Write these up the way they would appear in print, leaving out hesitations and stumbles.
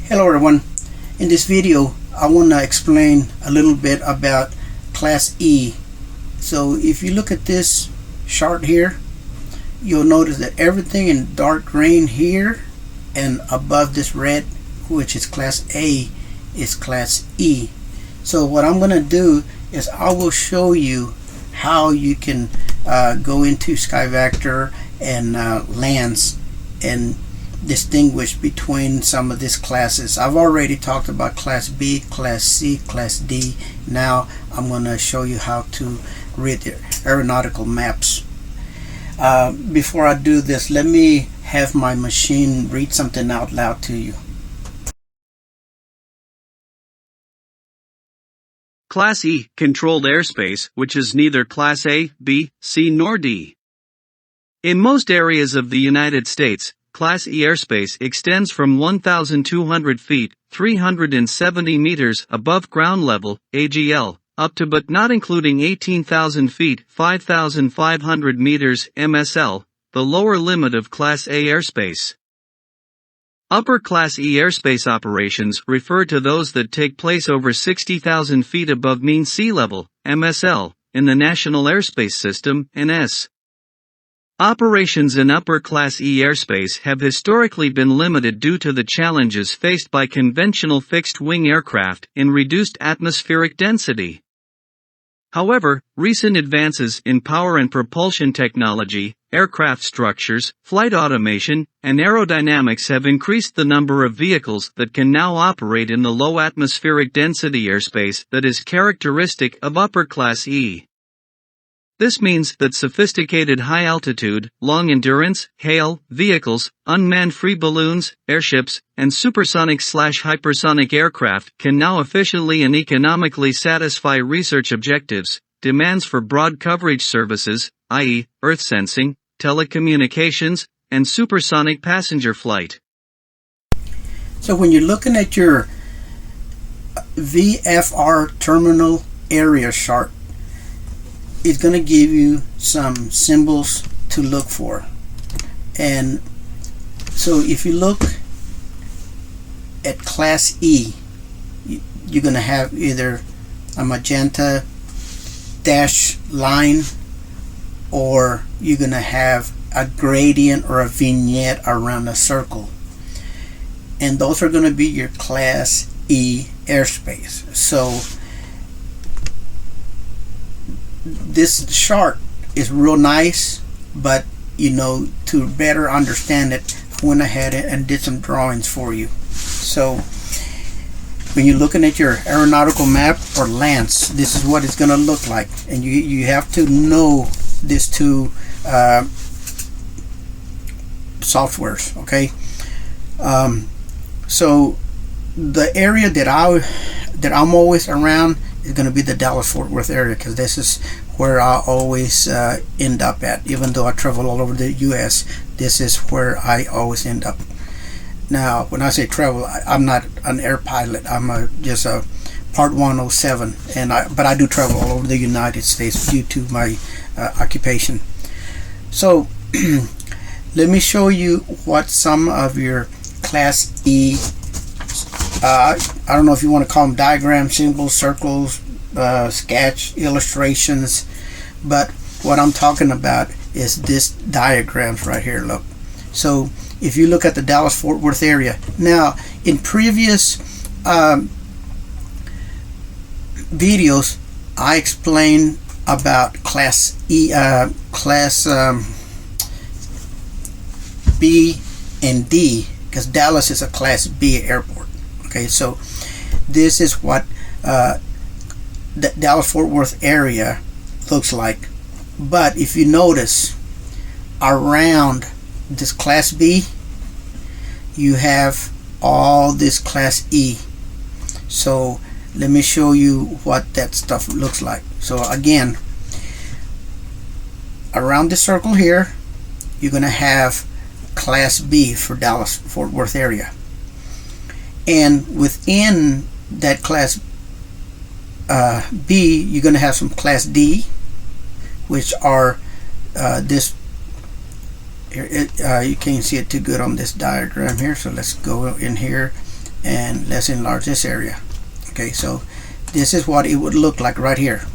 Hello everyone. In this video I want to explain a little bit about Class E. So if you look at this chart here, you'll notice that everything in dark green here and above this red, which is Class A, is Class E. So what I'm going to do is I will show you how you can go into SkyVector and lands and distinguish between some of these classes. I've already talked about Class B, Class C, Class D. Now I'm going to show you how to read the aeronautical maps. Before I do this, let me have my machine read something out loud to you. Class E, controlled airspace, which is neither Class A, B, C nor D. In most areas of the United States, Class E airspace extends from 1,200 feet, 370 meters above ground level, AGL, up to but not including 18,000 feet, 5,500 meters, MSL, the lower limit of Class A airspace. Upper Class E airspace operations refer to those that take place over 60,000 feet above mean sea level, MSL, in the National Airspace System, NS. Operations in upper Class E airspace have historically been limited due to the challenges faced by conventional fixed-wing aircraft in reduced atmospheric density. However, recent advances in power and propulsion technology, aircraft structures, flight automation, and aerodynamics have increased the number of vehicles that can now operate in the low atmospheric density airspace that is characteristic of upper Class E. This means that sophisticated high-altitude, long-endurance, HAL, vehicles, unmanned free balloons, airships, and supersonic/hypersonic aircraft can now efficiently and economically satisfy research objectives, demands for broad coverage services, i.e., earth sensing, telecommunications, and supersonic passenger flight. So when you're looking at your VFR terminal area chart, it's going to give you some symbols to look for. And so if you look at Class E, you're going to have either a magenta dash line, or you're going to have a gradient or a vignette around a circle. And those are going to be your Class E airspace. So this chart is real nice, but to better understand it, I went ahead and did some drawings for you. So when you're looking at your aeronautical map or lands, this is what it's going to look like, and you have to know these two softwares, okay? So the area that I'm always around is going to be the Dallas-Fort Worth area, because this is where I always end up at. Even though I travel all over the U.S., this is where I always end up. Now, when I say travel, I'm not an air pilot. I'm just a Part 107, but I do travel all over the United States due to my occupation. So let me show you what some of your Class E, I don't know if you want to call them diagrams, symbols, circles, sketch, illustrations, but what I'm talking about is this diagrams right here. Look, so if you look at the Dallas-Fort Worth area, now in previous videos I explained about Class E, Class B and D, because Dallas is a Class B airport. Okay, so this is what the Dallas-Fort Worth area looks like. But if you notice, around this Class B, you have all this Class E. So let me show you what that stuff looks like. So again, around this circle here, you're going to have Class B for Dallas-Fort Worth area. And within that Class B, you're going to have some Class D, which are this you can't see it too good on this diagram here, so let's go in here. and let's enlarge this area. Okay, so this is what it would look like right here.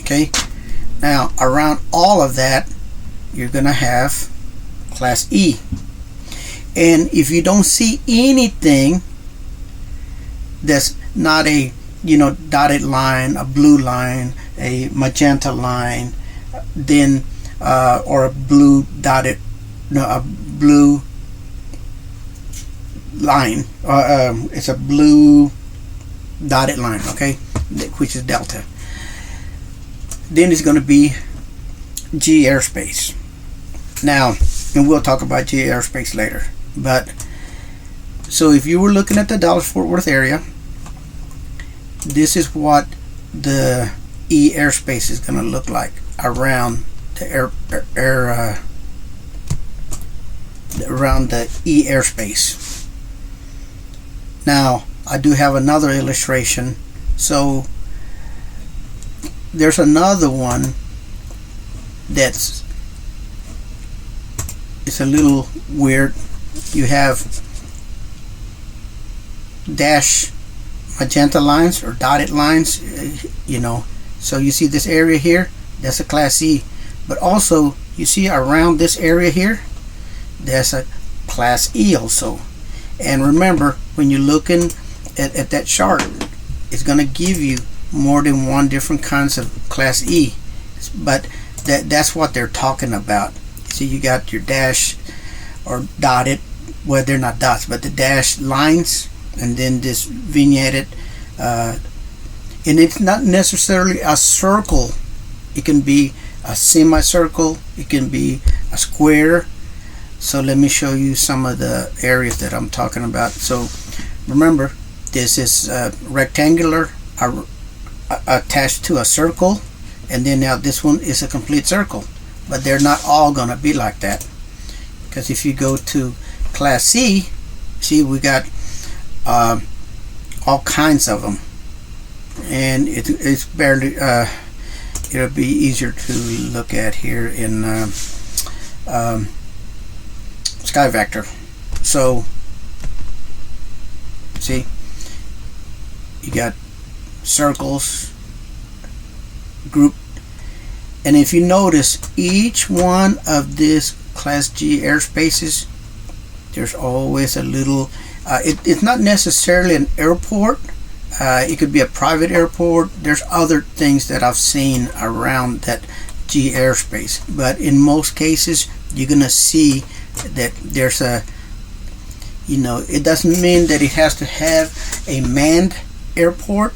Okay, now around all of that you're gonna have class E, and if you don't see anything that's not a dotted line, a blue line, a magenta line, then or a blue dotted, a blue line, it's a blue dotted line, okay, which is delta, then it's going to be G Airspace. Now, and we'll talk about G Airspace later, but so if you were looking at the Dallas-Fort Worth area, this is what the E Airspace is going to look like around the around the E Airspace. Now I do have another illustration. So there's another one that's it's a little weird. You have dash magenta lines or dotted lines, so you see this area here, that's a class E, but also you see around this area here, there's a class E also. And remember, when you're looking at that chart, it's going to give you more than one different kinds of class E, but that's what they're talking about. See, you got your dash or dotted, well, they're not dots, but the dash lines, and then this vignetted, and it's not necessarily a circle. It can be a semicircle, it can be a square. So let me show you some of the areas that I'm talking about. So remember, this is rectangular attached to a circle, and then now this one is a complete circle, but they're not all gonna be like that, because if you go to class C, see, we got all kinds of them, and it's barely it'll be easier to look at here in Sky Vector. So see, you got circles grouped, and if you notice, each one of this class G airspaces, there's always a little it's not necessarily an airport, it could be a private airport. There's other things that I've seen around that G airspace, but in most cases you're gonna see that there's a, it doesn't mean that it has to have a manned airport,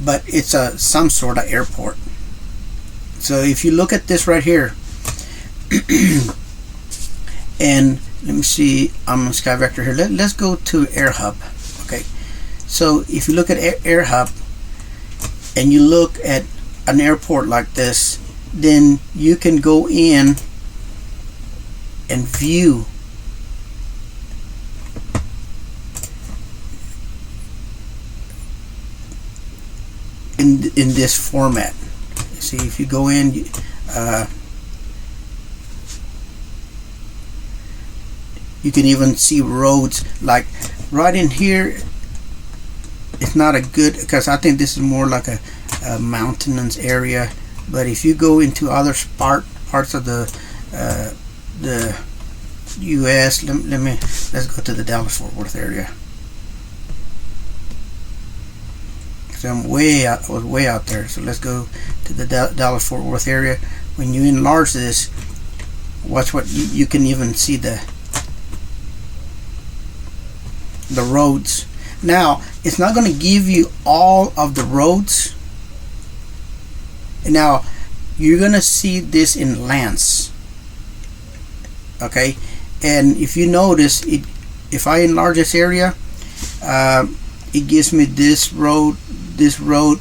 but it's some sort of airport. So if you look at this right here, and let me see, I'm on Sky Vector here. Let's go to AirHub. Okay, so if you look at AirHub and you look at an airport like this, then you can go in and view in this format. See, if you go in, you can even see roads, like right in here. It's not a good, because I think this is more like a mountainous area, but if you go into other parts of the US, let's go to the Dallas-Fort Worth area. So I was way out there. So let's go to the Dallas-Fort Worth area. When you enlarge this, watch what you can even see the roads. Now, it's not going to give you all of the roads. Now, you're going to see this in lengths. Okay, and if you notice, if I enlarge this area, it gives me this road,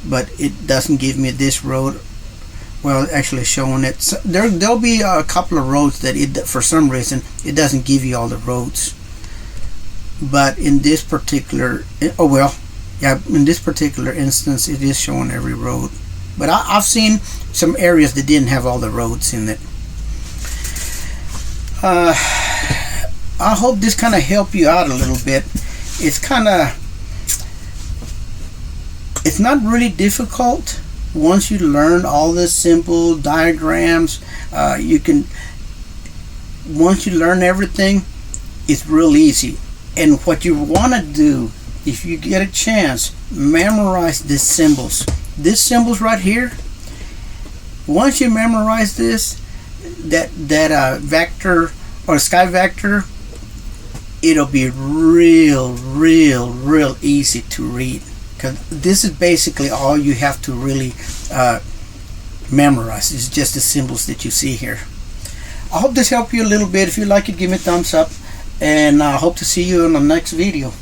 but it doesn't give me this road. Well, actually showing it. So there'll be a couple of roads that for some reason it doesn't give you all the roads. But in this particular, in this particular instance, it is showing every road. But I've seen some areas that didn't have all the roads in it. I hope this kind of helped you out a little bit. It's not really difficult once you learn all the simple diagrams. Once you learn everything, it's real easy. And what you want to do, if you get a chance, memorize these symbols. These symbols right here, once you memorize this, that vector or sky vector, it'll be real easy to read, because this is basically all you have to really memorize. It's just the symbols that you see here. I hope this helped you a little bit. If you like it, give me a thumbs up, and I hope to see you in the next video.